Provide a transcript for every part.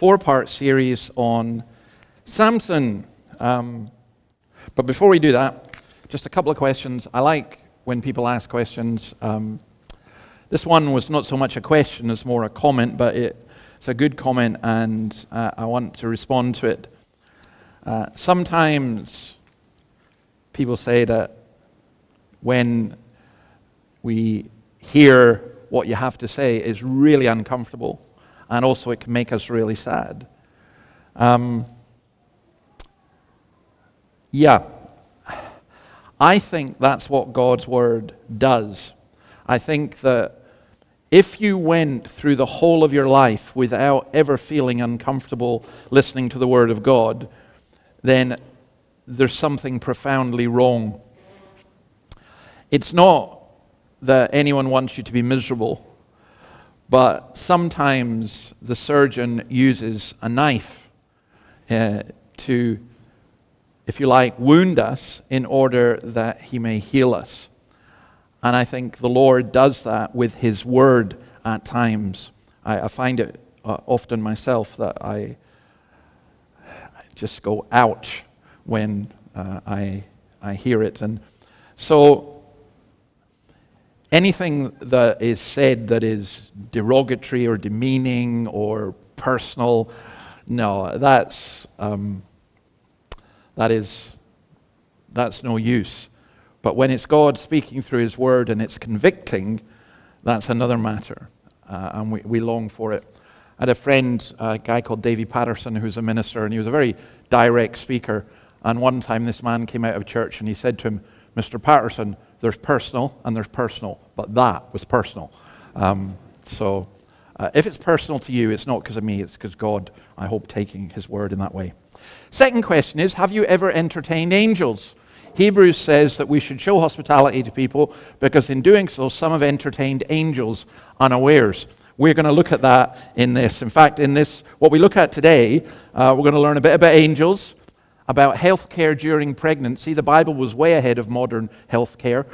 4-part series on Samson. But before we do that, just a couple of questions. I like when people ask questions. This one was not so much a question as more a comment, but it's a good comment, and I want to respond to it. Sometimes people say that when we hear what you have to say is really uncomfortable, and also it can make us really sad. I think that's what God's Word does. I think that if you went through the whole of your life without ever feeling uncomfortable listening to the Word of God, then there's something profoundly wrong. It's not that anyone wants you to be miserable, but sometimes the surgeon uses a knife to, if you like, wound us in order that he may heal us. And I think the Lord does that with His Word at times. I find it often myself that I just go, ouch, when I hear it. And so anything that is said that is derogatory or demeaning or personal, no, that's no use. But when it's God speaking through His Word and it's convicting, that's another matter, and we long for it. I had a friend, a guy called Davy Patterson, who's a minister, and he was a very direct speaker. And one time this man came out of church and he said to him, "Mr. Patterson, there's personal and there's personal, but that was personal." So if it's personal to you, it's not because of me, it's because God, I hope, taking His Word in that way. Second question is, have you ever entertained angels? Hebrews says that we should show hospitality to people because in doing so, some have entertained angels unawares. We're going to look at that in this. In fact, in this, what we look at today, we're going to learn a bit about angels, about healthcare during pregnancy. The Bible was way ahead of modern healthcare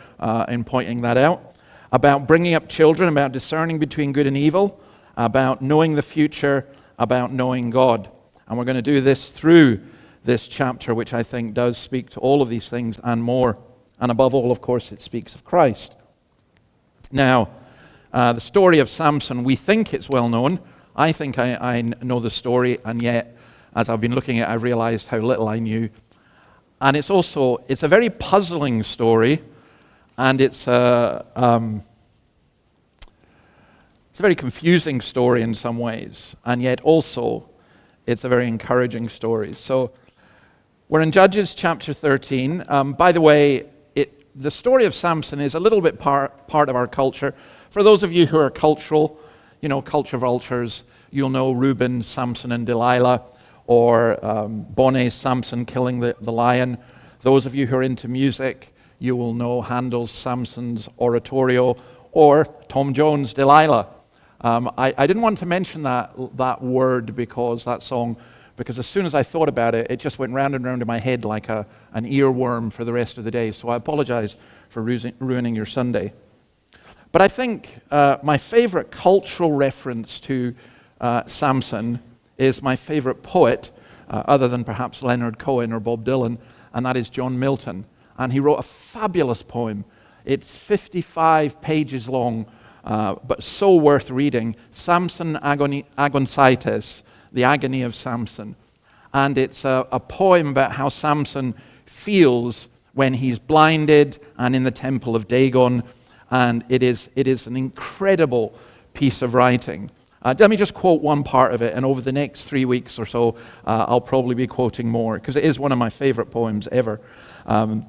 in pointing that out. About bringing up children, about discerning between good and evil, about knowing the future, about knowing God. And we're going to do this through this chapter, which I think does speak to all of these things and more. And above all, of course, it speaks of Christ. Now, the story of Samson, we think it's well known. I think I know the story, and yet, as I've been looking at it, I've realized how little I knew. And it's a very puzzling story, and it's a very confusing story in some ways, and yet also it's a very encouraging story. So we're in Judges chapter 13. By the way, the story of Samson is a little bit part of our culture. For those of you who are cultural, culture vultures, you'll know Reuben, Samson, and Delilah, or Bonnet's Samson killing the lion. Those of you who are into music, you will know Handel's Samson's Oratorio, or Tom Jones' Delilah. I didn't want to mention that word that song, because as soon as I thought about it, it just went round and round in my head like an earworm for the rest of the day. So I apologize for ruining your Sunday. But I think my favorite cultural reference to Samson is my favorite poet, other than perhaps Leonard Cohen or Bob Dylan, and that is John Milton. And he wrote a fabulous poem. It's 55 pages long, but so worth reading. Samson Agonizeites, the agony of Samson. And it's a poem about how Samson feels when he's blinded and in the temple of Dagon. And it is an incredible piece of writing. Let me just quote one part of it, and over the next 3 weeks or so, I'll probably be quoting more, because it is one of my favorite poems ever. And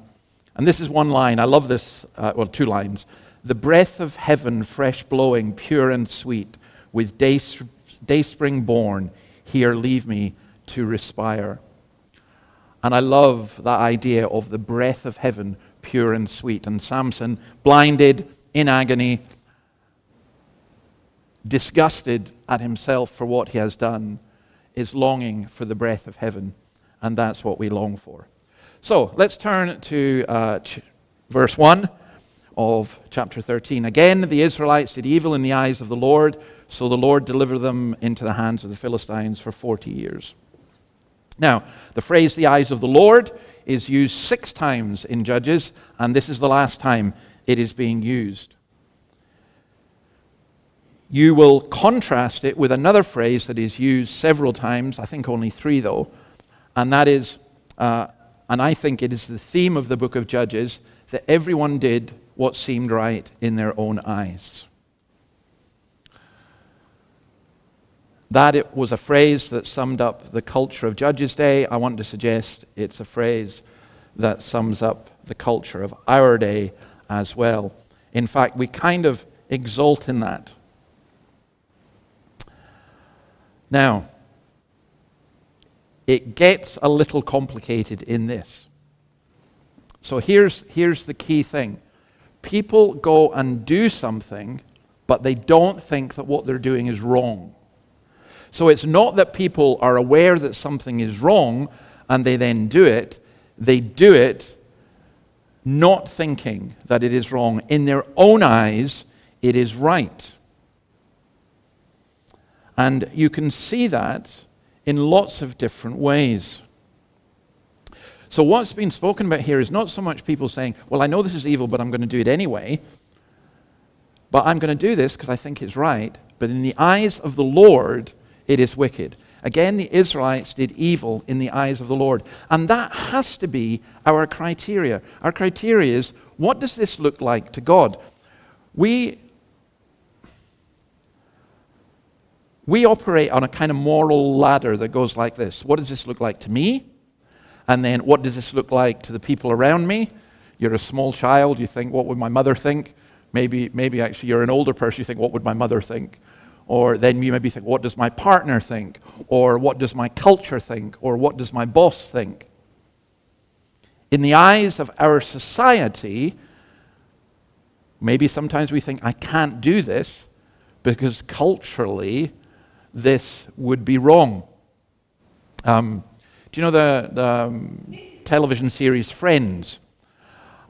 this is one line. I love this, 2 lines. "The breath of heaven fresh blowing, pure and sweet, with dayspring born, here leave me to respire." And I love that idea of the breath of heaven, pure and sweet. And Samson, blinded, in agony, disgusted at himself for what he has done, is longing for the breath of heaven. And that's what we long for. So let's turn to verse 1 of chapter 13. Again, the Israelites did evil in the eyes of the Lord, so the Lord delivered them into the hands of the Philistines for 40 years. Now, the phrase the eyes of the Lord is used 6 times in Judges, and this is the last time it is being used. You will contrast it with another phrase that is used several times, I think only 3 though, and that is, and I think it is the theme of the book of Judges, that everyone did what seemed right in their own eyes. That it was a phrase that summed up the culture of Judges' day. I want to suggest it's a phrase that sums up the culture of our day as well. In fact, we kind of exult in that. Now, it gets a little complicated in this. So here's the key thing. People go and do something, but they don't think that what they're doing is wrong. So it's not that people are aware that something is wrong and they then do it. They do it not thinking that it is wrong. In their own eyes, it is right. And you can see that in lots of different ways. So what's been spoken about here is not so much people saying, well, I know this is evil, but I'm going to do it anyway. But I'm going to do this because I think it's right. But in the eyes of the Lord, it is wicked. Again, the Israelites did evil in the eyes of the Lord. And that has to be our criteria. Our criteria is, what does this look like to God? We operate on a kind of moral ladder that goes like this. What does this look like to me? And then what does this look like to the people around me? You're a small child, you think, what would my mother think? Maybe actually you're an older person, you think, what would my mother think? Or then you maybe think, what does my partner think? Or what does my culture think? Or what does my boss think? In the eyes of our society, maybe sometimes we think, I can't do this because culturally this would be wrong. Do you know the television series Friends?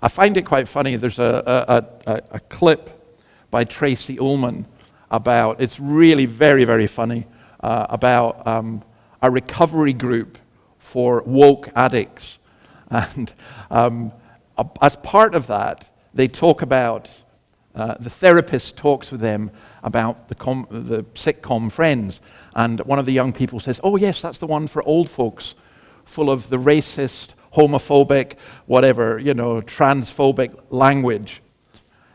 I find it quite funny. There's a clip by Tracy Ullman about, it's really very, very funny, about a recovery group for woke addicts. And as part of that, they talk about, the therapist talks with them about the sitcom Friends. And one of the young people says, oh yes, that's the one for old folks, full of the racist, homophobic, whatever, transphobic language.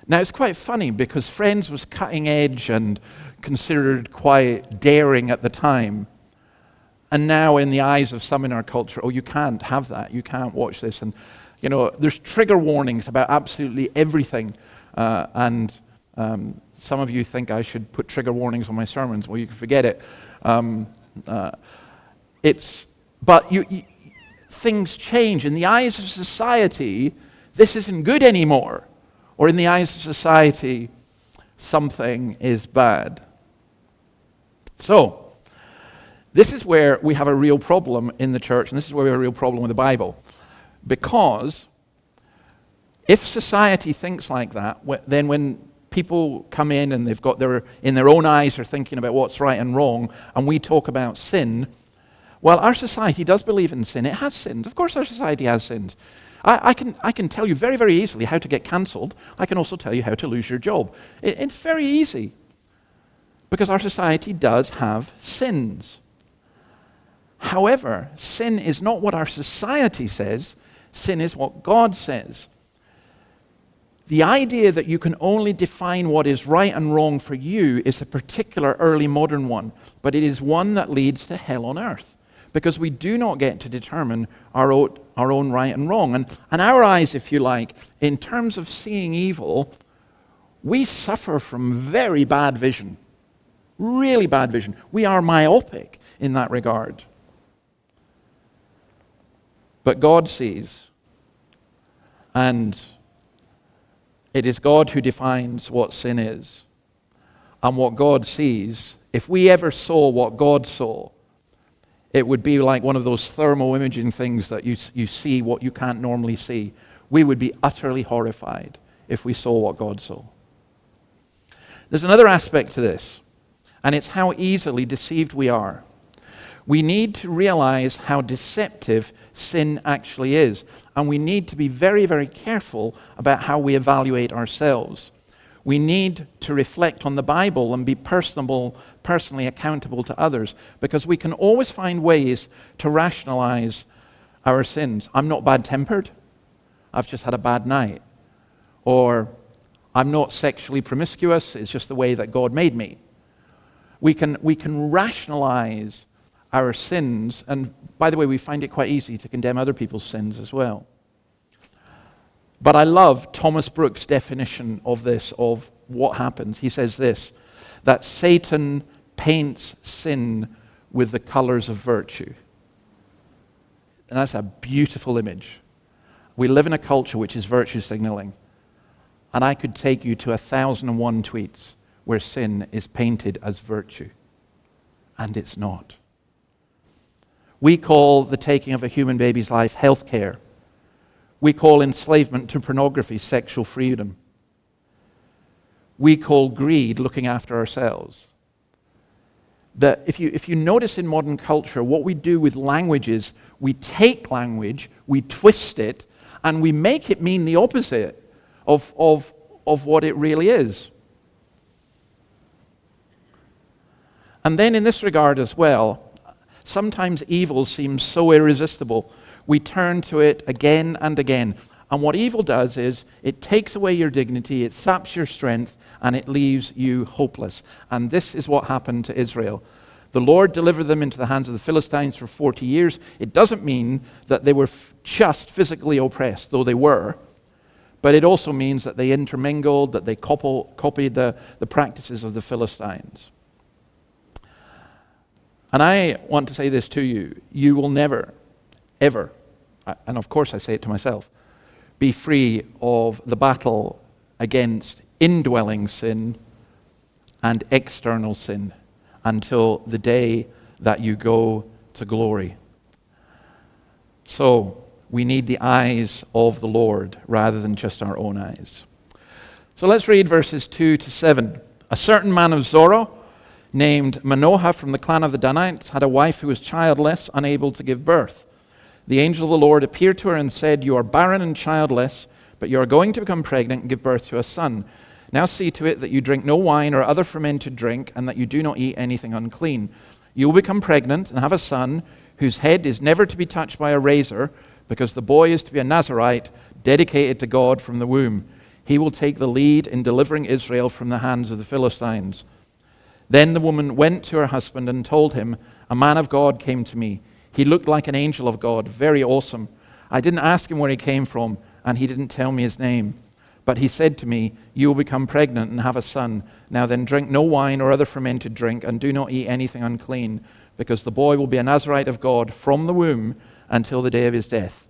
Now, it's quite funny because Friends was cutting edge and considered quite daring at the time. And now, in the eyes of some in our culture, oh, you can't have that. You can't watch this. And, there's trigger warnings about absolutely everything. And some of you think I should put trigger warnings on my sermons. Well, you can forget it. Things change. In the eyes of society, this isn't good anymore. Or in the eyes of society, something is bad. So, this is where we have a real problem in the church, and this is where we have a real problem with the Bible. Because if society thinks like that, then when people come in and they've got in their own eyes are thinking about what's right and wrong, and we talk about sin, well, our society does believe in sin. It has sins. Of course our society has sins. I can tell you very, very easily how to get cancelled. I can also tell you how to lose your job. It's very easy. Because our society does have sins. However, sin is not what our society says. Sin is what God says. The idea that you can only define what is right and wrong for you is a particular early modern one, but it is one that leads to hell on earth. Because we do not get to determine our own right and wrong. And our eyes, if you like, in terms of seeing evil, we suffer from very bad vision. Really bad vision. We are myopic in that regard. But God sees. And it is God who defines what sin is. And what God sees, if we ever saw what God saw, it would be like one of those thermal imaging things that you see what you can't normally see. We would be utterly horrified if we sow what God saw. There's another aspect to this, and it's how easily deceived we are. We need to realize how deceptive sin actually is, and we need to be very, very careful about how we evaluate ourselves. We need to reflect on the Bible and be personally accountable to others, because we can always find ways to rationalize our sins. I'm not bad-tempered. I've just had a bad night. Or I'm not sexually promiscuous. It's just the way that God made me. We can rationalize our sins, and by the way, we find it quite easy to condemn other people's sins as well. But I love Thomas Brooks' definition of this, of what happens. He says this, that Satan paints sin with the colors of virtue. And that's a beautiful image. We live in a culture which is virtue signaling. And I could take you to 1,001 tweets where sin is painted as virtue. And it's not. We call the taking of a human baby's life health care. We call enslavement to pornography sexual freedom. We call greed looking after ourselves. That if you notice in modern culture, what we do with language is we take language, we twist it, and we make it mean the opposite of what it really is. And then in this regard as well, sometimes evil seems so irresistible, we turn to it again and again. And what evil does is it takes away your dignity, it saps your strength, and it leaves you hopeless. And this is what happened to Israel. The Lord delivered them into the hands of the Philistines for 40 years. It doesn't mean that they were just physically oppressed, though they were. But it also means that they intermingled, that they copied the practices of the Philistines. And I want to say this to you. You will never, ever, and of course I say it to myself, be free of the battle against indwelling sin and external sin until the day that you go to glory. So, we need the eyes of the Lord rather than just our own eyes. So let's read verses 2 to 7. A certain man of Zorah, named Manoah from the clan of the Danites, had a wife who was childless, unable to give birth. The angel of the Lord appeared to her and said, "You are barren and childless, but you are going to become pregnant and give birth to a son. Now see to it that you drink no wine or other fermented drink, and that you do not eat anything unclean. You will become pregnant and have a son whose head is never to be touched by a razor, because the boy is to be a Nazirite, dedicated to God from the womb. He will take the lead in delivering Israel from the hands of the Philistines." Then the woman went to her husband and told him, "A man of God came to me. He looked like an angel of God, very awesome. I didn't ask him where he came from, and he didn't tell me his name. But he said to me, 'You will become pregnant and have a son. Now then, drink no wine or other fermented drink, and do not eat anything unclean, because the boy will be a Nazirite of God from the womb until the day of his death.'"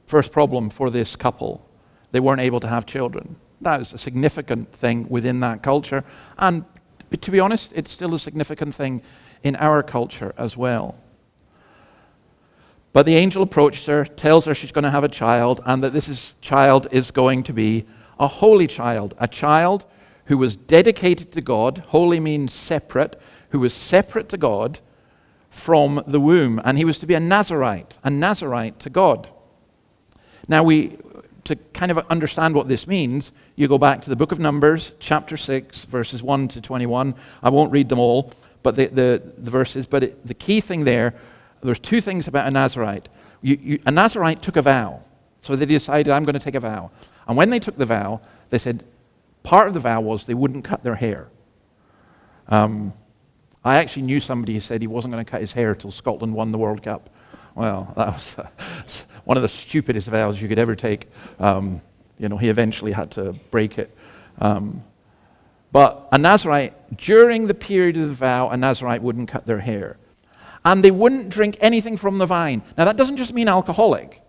First problem for this couple, they weren't able to have children. That was a significant thing within that culture, and to be honest, it's still a significant thing in our culture as well. But the angel approaches her, tells her she's going to have a child, and that child is going to be a holy child, a child who was dedicated to God. Holy means separate, who was separate to God from the womb, and he was to be a Nazirite to God. Now, to kind of understand what this means, you go back to the book of Numbers, chapter 6, verses 1 to 21. I won't read them all, but the verses. But the key thing there's two things about a Nazirite. A Nazirite took a vow. So they decided, I'm going to take a vow. And when they took the vow, they said, part of the vow was they wouldn't cut their hair. I actually knew somebody who said he wasn't going to cut his hair till Scotland won the World Cup. Well, that was one of the stupidest vows you could ever take. He eventually had to break it. But a Nazirite, during the period of the vow, a Nazirite wouldn't cut their hair. And they wouldn't drink anything from the vine. Now, that doesn't just mean alcoholic.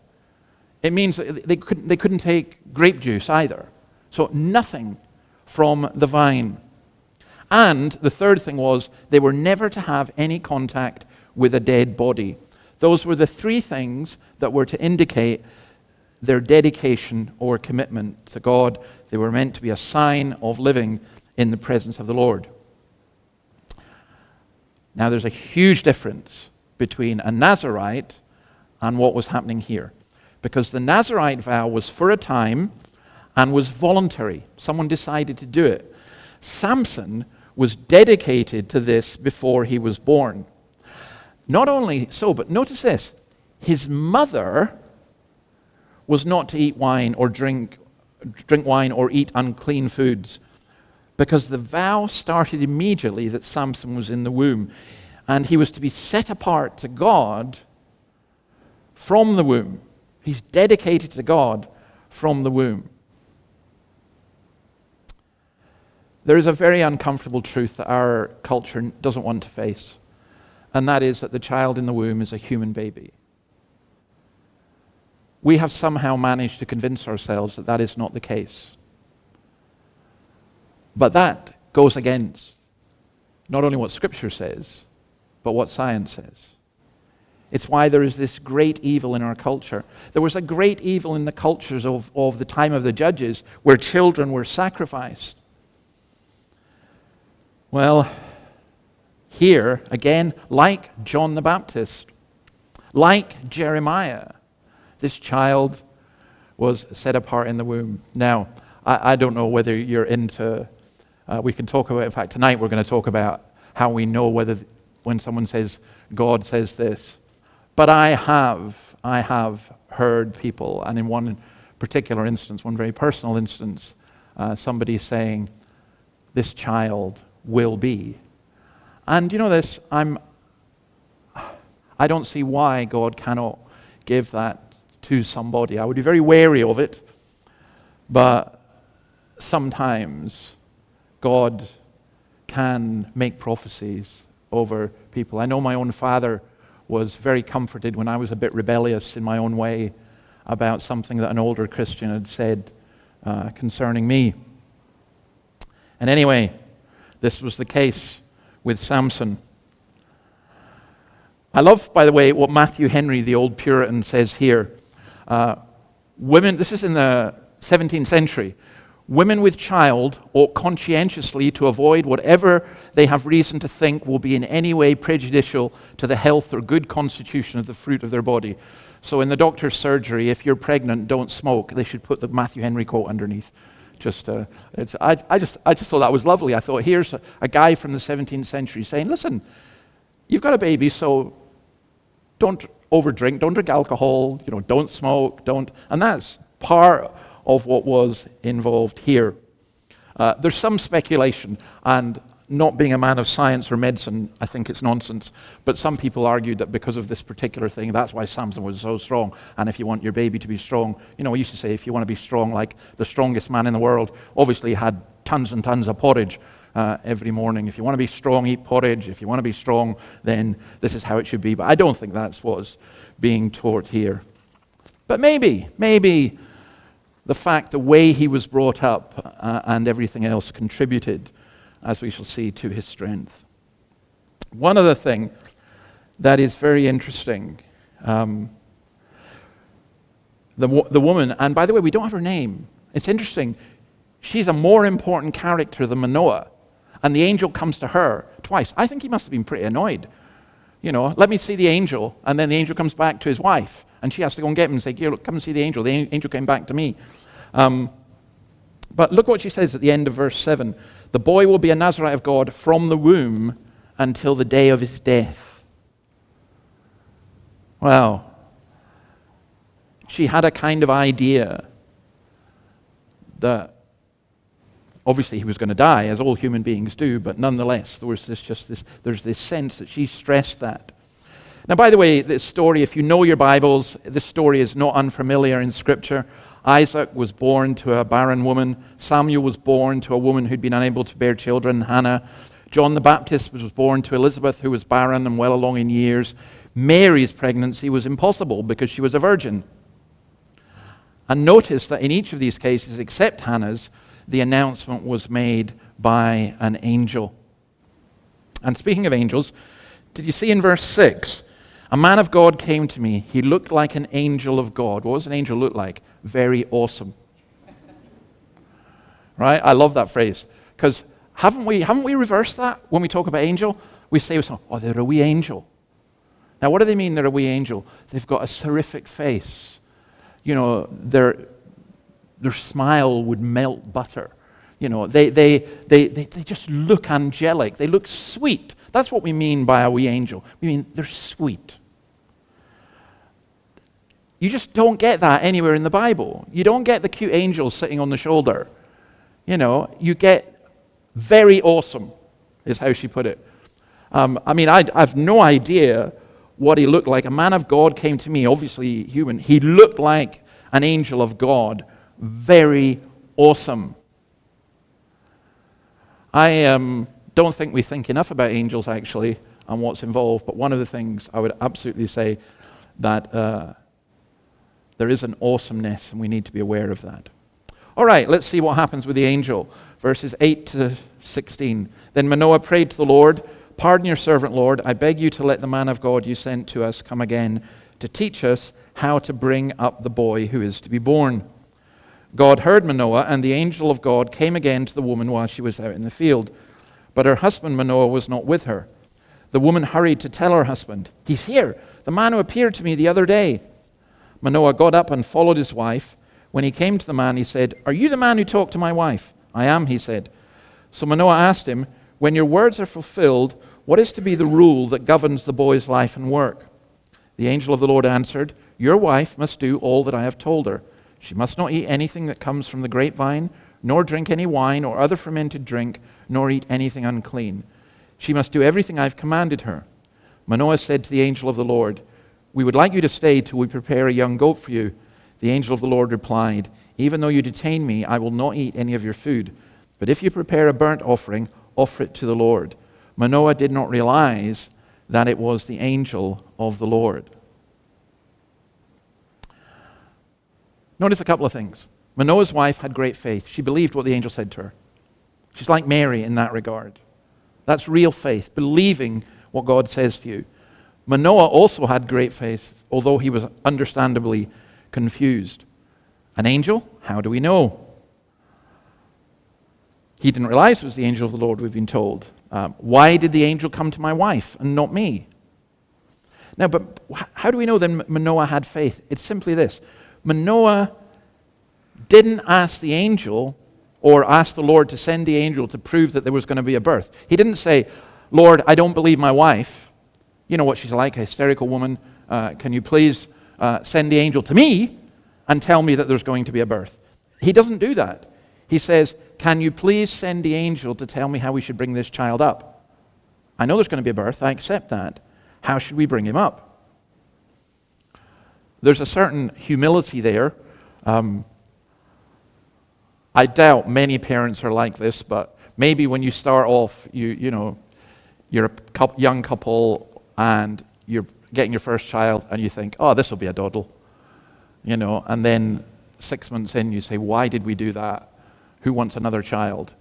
It means that they couldn't take grape juice either. So nothing from the vine. And the third thing was they were never to have any contact with a dead body. Those were the three things that were to indicate their dedication or commitment to God. They were meant to be a sign of living in the presence of the Lord. Now, there's a huge difference between a Nazirite and what was happening here, because the Nazirite vow was for a time and was voluntary. Someone decided to do it. Samson was dedicated to this before he was born. Not only so, but notice this. His mother was not to eat wine or drink wine or eat unclean foods, because the vow started immediately that Samson was in the womb, and he was to be set apart to God from the womb. He's dedicated to God from the womb. There is a very uncomfortable truth that our culture doesn't want to face, and that is that the child in the womb is a human baby. We have somehow managed to convince ourselves that that is not the case. But that goes against not only what Scripture says, but what science says. It's why there is this great evil in our culture. There was a great evil in the cultures of the time of the Judges, where children were sacrificed. Well, here, again, like John the Baptist, like Jeremiah, this child was set apart in the womb. Now, I don't know whether you're into, we can talk about, in fact, tonight we're going to talk about how we know whether, when someone says, God says this. But I have heard people, and in one particular instance, one very personal instance, somebody saying, this child will be. And you know this, I don't see why God cannot give that to somebody. I would be very wary of it, but sometimes God can make prophecies over people. I know my own father was very comforted when I was a bit rebellious in my own way about something that an older Christian had said concerning me. And anyway, this was the case with Samson. I love, by the way, what Matthew Henry, the old Puritan, says here. Women, this is in the 17th century, women with child ought conscientiously to avoid whatever they have reason to think will be in any way prejudicial to the health or good constitution of the fruit of their body. So in the doctor's surgery, if you're pregnant, don't smoke. They should put the Matthew Henry quote underneath. I just thought that was lovely. I thought, here's a guy from the 17th century saying, listen, you've got a baby, so don't overdrink, don't drink alcohol, don't smoke, and that's part of what was involved here. There's some speculation, and not being a man of science or medicine, I think it's nonsense, but some people argued that because of this particular thing, that's why Samson was so strong. And if you want your baby to be strong, we used to say, if you want to be strong like the strongest man in the world, obviously he had tons and tons of porridge every morning. If you want to be strong, eat porridge. If you want to be strong, then this is how it should be. But I don't think that's what's being taught here. But maybe the fact, the way he was brought up and everything else contributed, as we shall see, to his strength. One other thing that is very interesting, the woman, and by the way, we don't have her name. It's interesting. She's a more important character than Manoah, and the angel comes to her twice. I think he must have been pretty annoyed. Let me see the angel, and then the angel comes back to his wife, and she has to go and get him and say, here, look, come and see the angel. The angel came back to me. But look what she says at the end of verse 7. The boy will be a Nazarite of God from the womb until the day of his death. Well, she had a kind of idea that obviously he was going to die, as all human beings do, but nonetheless, there's this sense that she stressed that. Now, by the way, this story, if you know your Bibles, this story is not unfamiliar in Scripture. Isaac was born to a barren woman. Samuel was born to a woman who'd been unable to bear children, Hannah. John the Baptist was born to Elizabeth, who was barren and well along in years. Mary's pregnancy was impossible because she was a virgin. And notice that in each of these cases, except Hannah's, the announcement was made by an angel. And speaking of angels, did you see in verse 6? A man of God came to me. He looked like an angel of God. What does an angel look like? very awesome. Right? I love that phrase. Because haven't we reversed that when we talk about angel? We say, oh, they're a wee angel. Now, what do they mean they're a wee angel? They've got a seraphic face. You know, their smile would melt butter. You know, they just look angelic. They look sweet. That's what we mean by a wee angel. We mean they're sweet. You just don't get that anywhere in the Bible. You don't get the cute angels sitting on the shoulder. You know, you get very awesome, is how she put it. I mean, I have no idea what he looked like. A man of God came to me, obviously human. He looked like an angel of God. Very awesome. I don't think we think enough about angels, actually, and what's involved. But one of the things I would absolutely say that there is an awesomeness, and we need to be aware of that. All right, let's see what happens with the angel. Verses 8 to 16. Then Manoah prayed to the Lord, "Pardon your servant, Lord. I beg you to let the man of God you sent to us come again to teach us how to bring up the boy who is to be born." God heard Manoah, and the angel of God came again to the woman while she was out in the field. But her husband Manoah was not with her. The woman hurried to tell her husband, "He's here, the man who appeared to me the other day." Manoah got up and followed his wife. When he came to the man, he said, "Are you the man who talked to my wife?" "I am," he said. So Manoah asked him, "When your words are fulfilled, what is to be the rule that governs the boy's life and work?" The angel of the Lord answered, "Your wife must do all that I have told her. She must not eat anything that comes from the grapevine, nor drink any wine or other fermented drink, nor eat anything unclean. She must do everything I have commanded her." Manoah said to the angel of the Lord, "We would like you to stay till we prepare a young goat for you." The angel of the Lord replied, "Even though you detain me, I will not eat any of your food. But if you prepare a burnt offering, offer it to the Lord." Manoah did not realize that it was the angel of the Lord. Notice a couple of things. Manoah's wife had great faith. She believed what the angel said to her. She's like Mary in that regard. That's real faith, believing what God says to you. Manoah also had great faith, although he was understandably confused. An angel? How do we know? He didn't realize it was the angel of the Lord, we've been told. Why did the angel come to my wife and not me? Now, but how do we know then Manoah had faith? It's simply this. Manoah didn't ask the angel or ask the Lord to send the angel to prove that there was going to be a birth. He didn't say, "Lord, I don't believe my wife. You know what she's like, a hysterical woman. Can you please send the angel to me and tell me that there's going to be a birth?" He doesn't do that. He says, "Can you please send the angel to tell me how we should bring this child up? I know there's going to be a birth. I accept that. How should we bring him up?" There's a certain humility there. I doubt many parents are like this, but maybe when you start off, you're a young couple and you're getting your first child and you think, "Oh, this will be a doddle." And then 6 months in you say, "Why did we do that? Who wants another child?"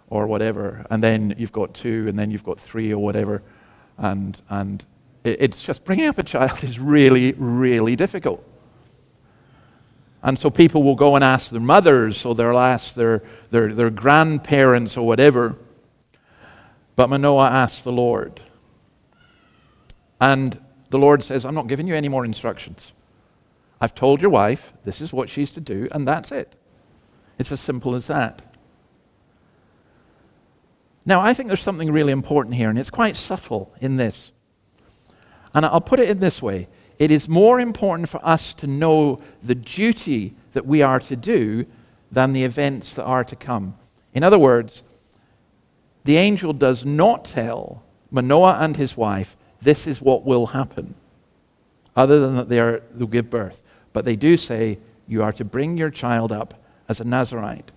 Or whatever. And then you've got 2 and then you've got 3 or whatever. And it's just bringing up a child is really, really difficult. And so people will go and ask their mothers, or they'll ask their grandparents or whatever. But Manoah asks the Lord. And the Lord says, "I'm not giving you any more instructions. I've told your wife, this is what she's to do, and that's it." It's as simple as that. Now, I think there's something really important here, and it's quite subtle in this. And I'll put it in this way. It is more important for us to know the duty that we are to do than the events that are to come. In other words, the angel does not tell Manoah and his wife, this is what will happen, other than that they'll give birth. But they do say, you are to bring your child up as a Nazirite.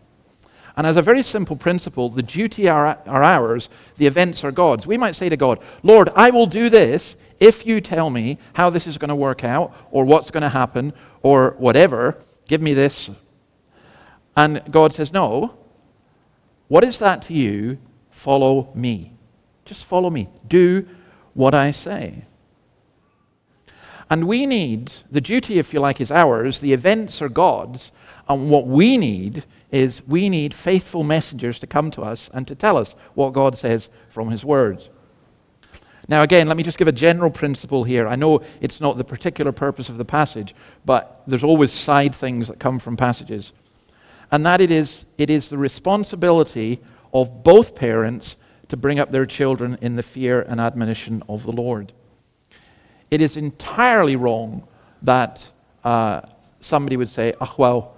And as a very simple principle, the duty are ours, the events are God's. We might say to God, "Lord, I will do this if you tell me how this is going to work out, or what's going to happen, or whatever. Give me this." And God says, "No. What is that to you? Follow me. Just follow me. Do what I say." And we need, the duty, if you like, is ours, the events are God's, and what we need is we need faithful messengers to come to us and to tell us what God says from his words. Now again, let me just give a general principle here. I know it's not the particular purpose of the passage, but there's always side things that come from passages. And that it is the responsibility of both parents to bring up their children in the fear and admonition of the Lord. It is entirely wrong that somebody would say, oh, well,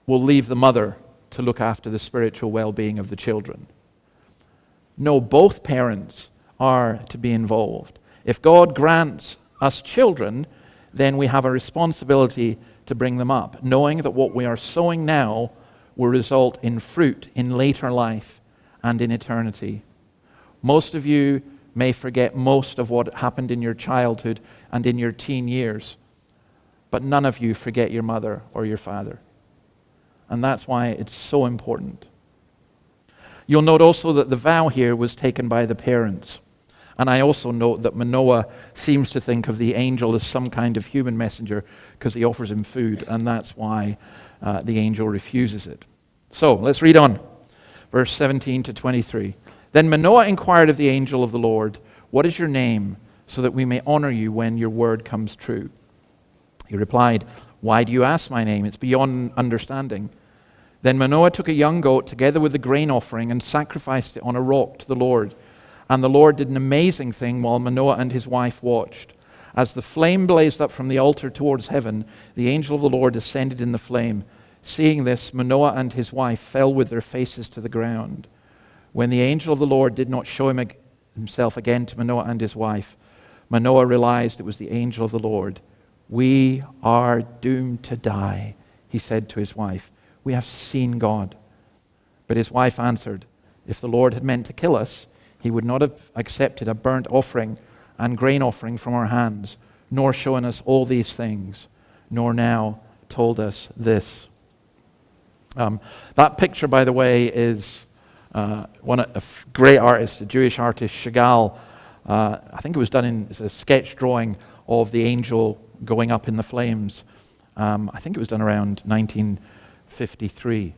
we'll leave the mother to look after the spiritual well-being of the children. No, both parents are to be involved. If God grants us children, then we have a responsibility to bring them up, knowing that what we are sowing now will result in fruit in later life and in eternity. Most of you may forget most of what happened in your childhood and in your teen years, but none of you forget your mother or your father. And that's why it's so important. You'll note also that the vow here was taken by the parents. And I also note that Manoah seems to think of the angel as some kind of human messenger because he offers him food, and that's why the angel refuses it. So, let's read on. Verse 17 to 23. Then Manoah inquired of the angel of the Lord, "What is your name, so that we may honor you when your word comes true?" He replied, "Why do you ask my name? It's beyond understanding." Then Manoah took a young goat together with the grain offering and sacrificed it on a rock to the Lord. And the Lord did an amazing thing while Manoah and his wife watched. As the flame blazed up from the altar towards heaven, the angel of the Lord descended in the flame. Seeing this, Manoah and his wife fell with their faces to the ground. When the angel of the Lord did not show himself again to Manoah and his wife, Manoah realized it was the angel of the Lord. "We are doomed to die," he said to his wife. "We have seen God." But his wife answered, "If the Lord had meant to kill us, he would not have accepted a burnt offering and grain offering from our hands, nor shown us all these things, nor now told us this." That picture, by the way, is one of a great artist, a Jewish artist, Chagall. I think it was done as a sketch drawing of the angel going up in the flames. I think it was done around 1953.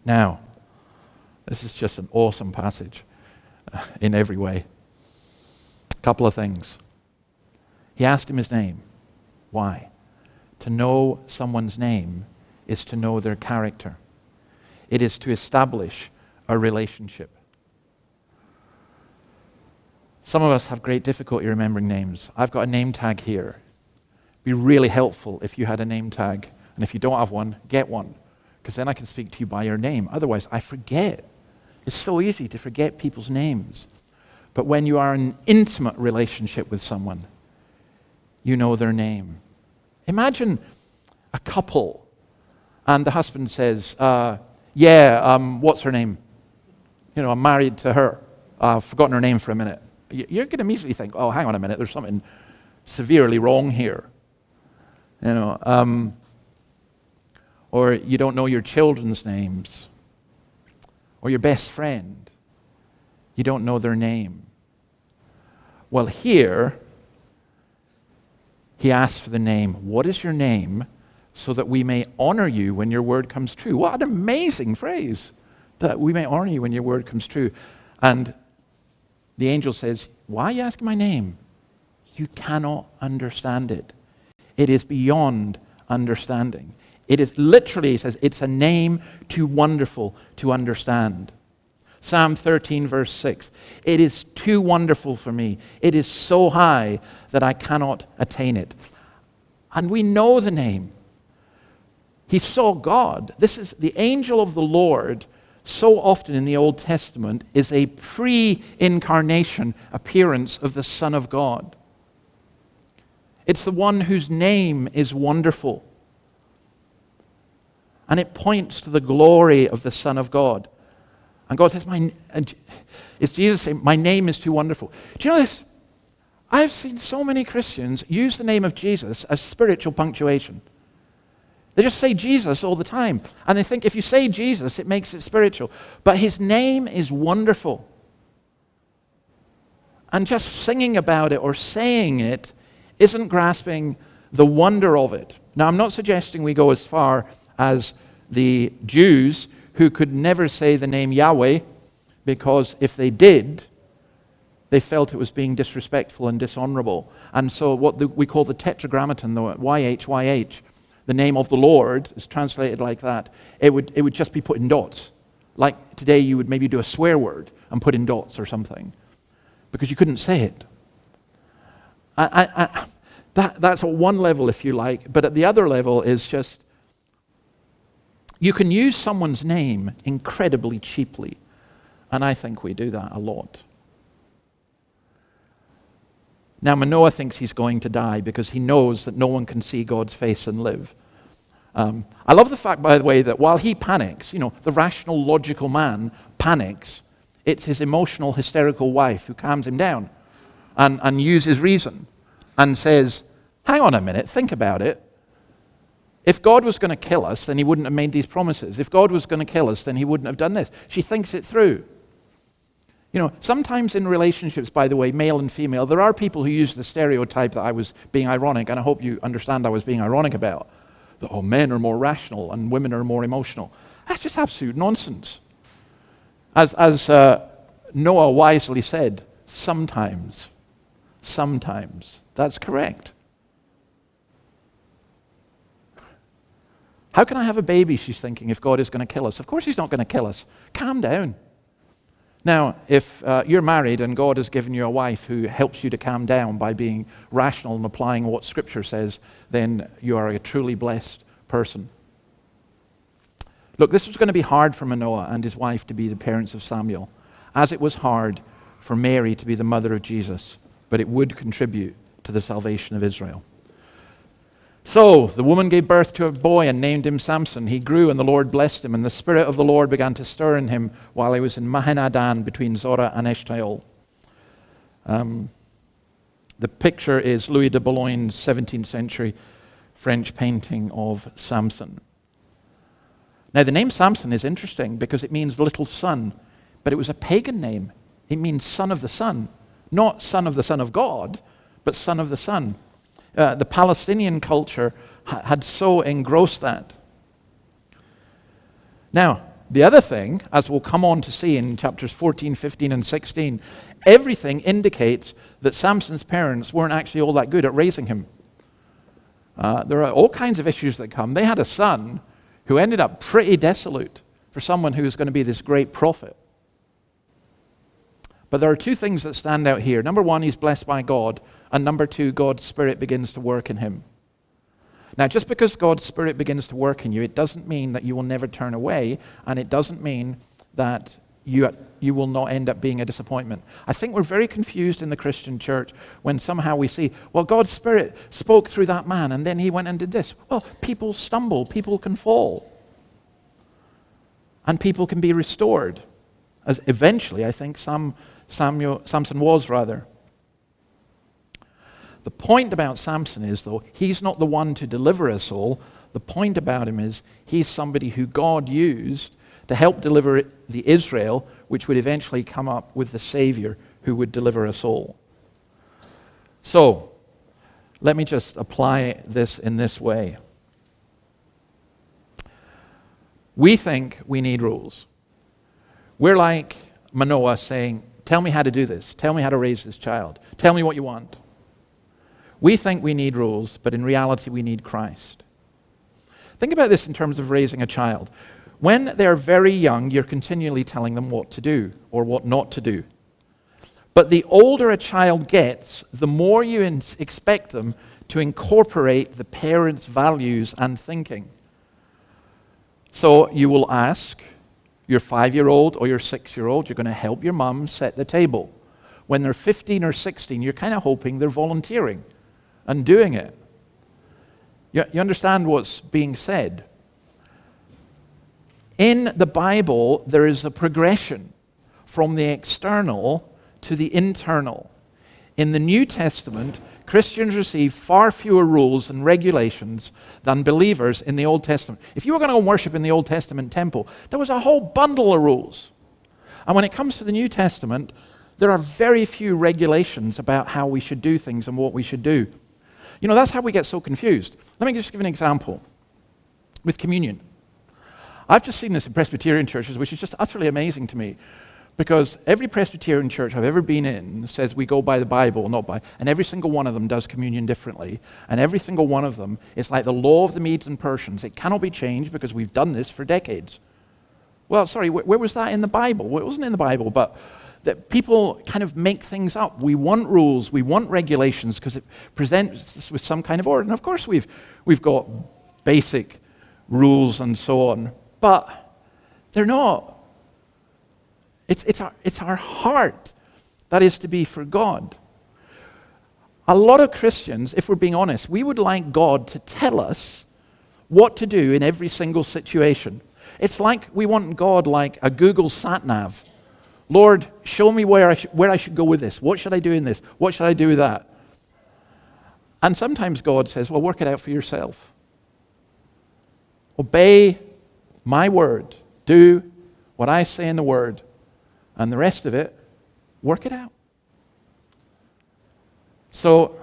Now, this is just an awesome passage in every way. A couple of things. He asked him his name. Why? To know someone's name is to know their character. It is to establish a relationship. Some of us have great difficulty remembering names. I've got a name tag here. It'd be really helpful if you had a name tag. And if you don't have one, get one. Because then I can speak to you by your name. Otherwise, I forget. It's so easy to forget people's names. But when you are in an intimate relationship with someone, you know their name. Imagine a couple, and the husband says, what's her name? You know, I'm married to her. I've forgotten her name for a minute. You're going to immediately think, oh, hang on a minute, there's something severely wrong here. You know, or you don't know your children's names. Or your best friend. You don't know their name. Well, here, he asks for the name. What is your name, so that we may honor you when your word comes true? What an amazing phrase, that we may honor you when your word comes true. And the angel says, why are you asking my name? You cannot understand it. It is beyond understanding. It is literally, he says, it's a name too wonderful to understand. Psalm 13, verse 6. It is too wonderful for me. It is so high that I cannot attain it. And we know the name. He saw God. This is the angel of the Lord. So often in the Old Testament is a pre-incarnation appearance of the Son of God. It's the one whose name is wonderful. And it points to the glory of the Son of God. And God says, it's Jesus saying, my name is too wonderful. Do you know this? I've seen so many Christians use the name of Jesus as spiritual punctuation. They just say Jesus all the time. And they think if you say Jesus, it makes it spiritual. But his name is wonderful. And just singing about it or saying it isn't grasping the wonder of it. Now, I'm not suggesting we go as far as the Jews who could never say the name Yahweh, because if they did, they felt it was being disrespectful and dishonorable. And so we call the tetragrammaton, the YHYH, the name of the Lord, is translated like that. It would just be put in dots. Like today you would maybe do a swear word and put in dots or something, because you couldn't say it. That's at one level, if you like, but at the other level is just, you can use someone's name incredibly cheaply, and I think we do that a lot. Now, Manoah thinks he's going to die because he knows that no one can see God's face and live. I love the fact, by the way, that while he panics, the rational, logical man panics, it's his emotional, hysterical wife who calms him down and uses reason and says, hang on a minute, think about it. If God was going to kill us, then he wouldn't have made these promises. If God was going to kill us, then he wouldn't have done this. She thinks it through. Sometimes in relationships, by the way, male and female, there are people who use the stereotype that I was being ironic, and I hope you understand I was being ironic about, that, men are more rational and women are more emotional. That's just absolute nonsense. As Noah wisely said, sometimes. That's correct. How can I have a baby, she's thinking, if God is going to kill us? Of course he's not going to kill us. Calm down. Now, if you're married and God has given you a wife who helps you to calm down by being rational and applying what Scripture says, then you are a truly blessed person. Look, this was going to be hard for Manoah and his wife to be the parents of Samuel, as it was hard for Mary to be the mother of Jesus, but it would contribute to the salvation of Israel. So the woman gave birth to a boy and named him Samson. He grew and the Lord blessed him, and the Spirit of the Lord began to stir in him while he was in Mahanadan between Zorah and Eshtaol. The picture is Louis de Boulogne's 17th century French painting of Samson. Now the name Samson is interesting because it means little son, but it was a pagan name. It means son of the sun, not son of the Son of God, but son of the sun. The Palestinian culture had so engrossed that. Now, the other thing, as we'll come on to see in chapters 14, 15, and 16, everything indicates that Samson's parents weren't actually all that good at raising him. There are all kinds of issues that come. They had a son who ended up pretty desolate for someone who was going to be this great prophet. But there are two things that stand out here. Number one, he's blessed by God. And number two, God's Spirit begins to work in him. Now, just because God's Spirit begins to work in you, it doesn't mean that you will never turn away, and it doesn't mean that you will not end up being a disappointment. I think we're very confused in the Christian church when somehow we see, well, God's Spirit spoke through that man, and then he went and did this. Well, people stumble, people can fall, and people can be restored. As eventually, I think Samson was, rather. The point about Samson is, though, he's not the one to deliver us all. The point about him is he's somebody who God used to help deliver the Israel, which would eventually come up with the Savior who would deliver us all. So, let me just apply this in this way. We think we need rules. We're like Manoah saying, tell me how to do this. Tell me how to raise this child. Tell me what you want. We think we need rules, but in reality we need Christ. Think about this in terms of raising a child. When they're very young, you're continually telling them what to do or what not to do. But the older a child gets, the more you expect them to incorporate the parents' values and thinking. So you will ask your 5-year-old or your 6-year-old, you're going to help your mum set the table. When they're 15 or 16, you're kind of hoping they're volunteering and doing it. You understand what's being said? In the Bible, there is a progression from the external to the internal. In the New Testament, Christians receive far fewer rules and regulations than believers in the Old Testament. If you were going to go worship in the Old Testament temple, there was a whole bundle of rules. And when it comes to the New Testament, there are very few regulations about how we should do things and what we should do. That's how we get so confused. Let me just give an example with communion. I've just seen this in Presbyterian churches, which is just utterly amazing to me, because every Presbyterian church I've ever been in says we go by the Bible, not by, and every single one of them does communion differently, and every single one of them is like the law of the Medes and Persians. It cannot be changed because we've done this for decades. Well, sorry, where was that in the Bible? Well, it wasn't in the Bible, but that people kind of make things up. We want rules, we want regulations because it presents us with some kind of order. And of course we've got basic rules and so on, but they're not. It's our heart that is to be for God. A lot of Christians, if we're being honest, we would like God to tell us what to do in every single situation. It's like we want God like a Google sat-nav. Lord, show me where I should go with this. What should I do in this? What should I do with that? And sometimes God says, well, work it out for yourself. Obey my word. Do what I say in the word. And the rest of it, work it out. So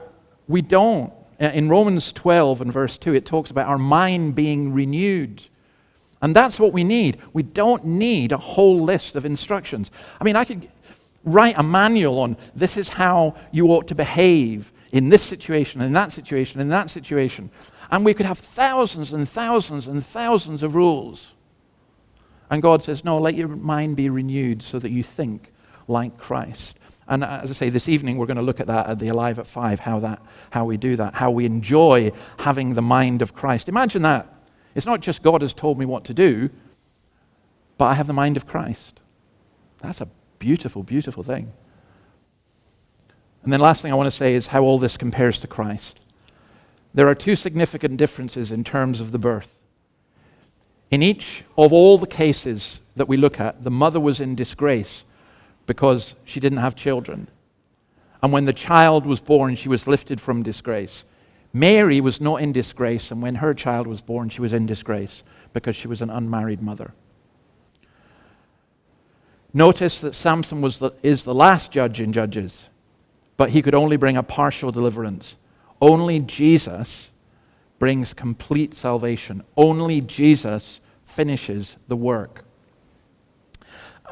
we don't. In Romans 12 and verse 2, it talks about our mind being renewed. And that's what we need. We don't need a whole list of instructions. I mean, I could write a manual on this is how you ought to behave in this situation, in that situation, in that situation. And we could have thousands and thousands and thousands of rules. And God says, no, let your mind be renewed so that you think like Christ. And as I say, this evening we're going to look at that at the Alive at 5, how we do that, how we enjoy having the mind of Christ. Imagine that. It's not just God has told me what to do, but I have the mind of Christ. That's a beautiful, beautiful thing. And then last thing I want to say is how all this compares to Christ. There are two significant differences in terms of the birth. In each of all the cases that we look at, the mother was in disgrace because she didn't have children. And when the child was born, she was lifted from disgrace. Mary was not in disgrace, and when her child was born, she was in disgrace because she was an unmarried mother. Notice that Samson is the last judge in Judges, but he could only bring a partial deliverance. Only Jesus brings complete salvation. Only Jesus finishes the work.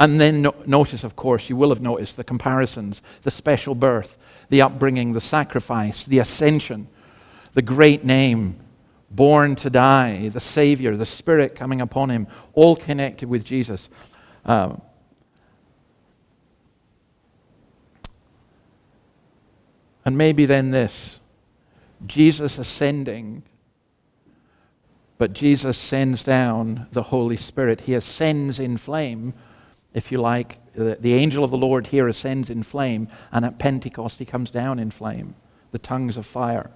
And then notice, of course, you will have noticed the comparisons, the special birth, the upbringing, the sacrifice, the ascension, the great name, born to die, the Savior, the Spirit coming upon him, all connected with Jesus. And maybe then this, Jesus ascending, but Jesus sends down the Holy Spirit. He ascends in flame, if you like. The angel of the Lord here ascends in flame, and at Pentecost he comes down in flame, the tongues of fire.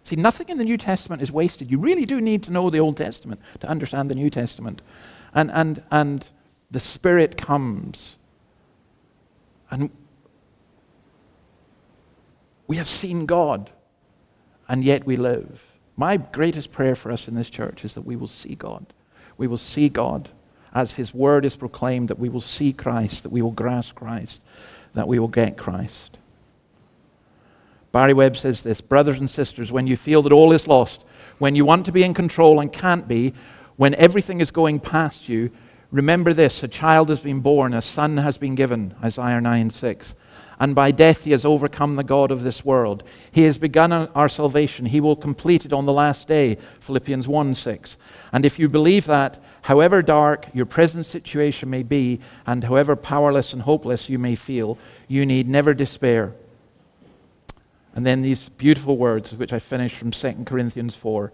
See, nothing in the New Testament is wasted. You really do need to know the Old Testament to understand the New Testament. And the Spirit comes. And we have seen God, and yet we live. My greatest prayer for us in this church is that we will see God. We will see God as his word is proclaimed, that we will see Christ, that we will grasp Christ, that we will get Christ. Barry Webb says this, brothers and sisters, when you feel that all is lost, when you want to be in control and can't be, when everything is going past you, remember this, a child has been born, a son has been given, Isaiah 9:6. And by death he has overcome the God of this world. He has begun our salvation. He will complete it on the last day, Philippians 1:6. And if you believe that, however dark your present situation may be, and however powerless and hopeless you may feel, you need never despair. And then these beautiful words, which I finished from 2 Corinthians 4.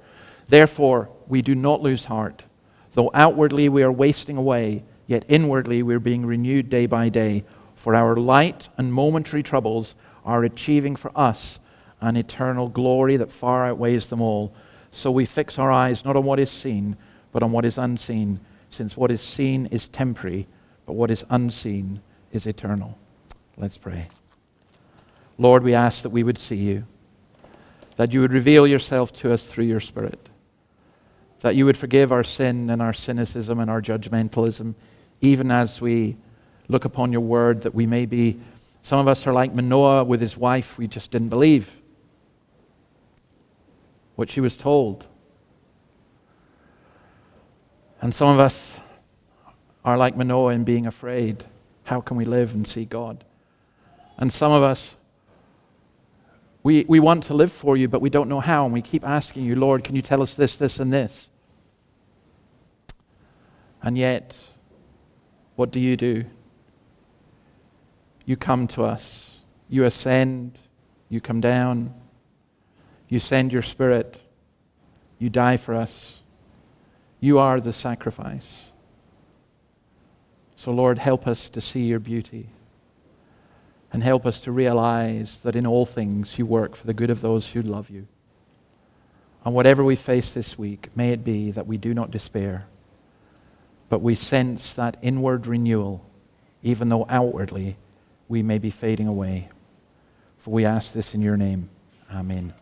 Therefore, we do not lose heart. Though outwardly we are wasting away, yet inwardly we are being renewed day by day. For our light and momentary troubles are achieving for us an eternal glory that far outweighs them all. So we fix our eyes not on what is seen, but on what is unseen, since what is seen is temporary, but what is unseen is eternal. Let's pray. Lord, we ask that we would see you, that you would reveal yourself to us through your Spirit, that you would forgive our sin and our cynicism and our judgmentalism, even as we look upon your word, that we may be, some of us are like Manoah with his wife, we just didn't believe. what she was told. And some of us are like Manoah in being afraid. How can we live and see God? And some of us, we want to live for you, but we don't know how. And we keep asking you, Lord, can you tell us this, this, and this? And yet, what do? You come to us. You ascend. You come down. You send your Spirit. You die for us. You are the sacrifice. So Lord, help us to see your beauty. And help us to realize that in all things you work for the good of those who love you. And whatever we face this week, may it be that we do not despair, but we sense that inward renewal, even though outwardly we may be fading away. For we ask this in your name. Amen.